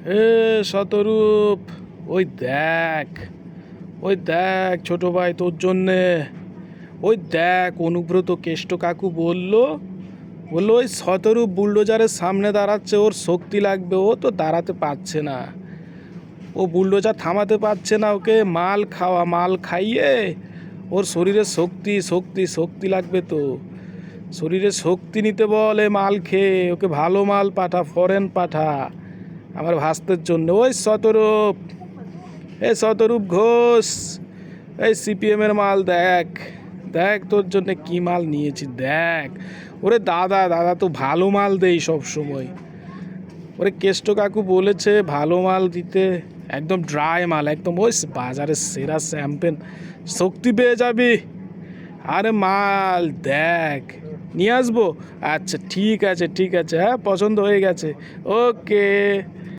হে শতরূপ, ওই দেখ, ওই দেখ ছোট ভাই তোর জন্যে। ওই দেখ অনুব্রত কেষ্ট কাকু বললো, ওই শতরূপ বুলডোজারের সামনে দাঁড়াচ্ছে, ওর শক্তি লাগবে, ও তো দাঁড়াতে পারছে না। ও বুলডোজার থামাতে পারছে না, ওকে মাল খাওয়া, মাল খাইয়ে ওর শরীরে শক্তি শক্তি শক্তি লাগবে। তো শরীরে শক্তি নিতে বলে, মাল খেয়ে ওকে ভালো মাল পাঠা, ফরেন পাঠা আমার ভাস্তের জন্য। ওই শতরূপ, এই শতরূপ ঘোষ, এই সিপিএমের মাল দেখ, দেখ তোর জন্য কি মাল নিয়েছি দেখ। ওরে দাদা, দাদা তো ভালো মাল দেই সব সময়। ওরে কেষ্ট কাকু বলেছে ভালো মাল দিতে, একদম ড্রাই মাল, একদম ওই বাজারের সেরা শ্যাম্পেন, শক্তি পেয়ে যাবি। আরে মাল দেখ, নিয়ে আসবো। আচ্ছা ঠিক আছে ঠিক আছে, হ্যাঁ পছন্দ হয়ে গেছে, ওকে।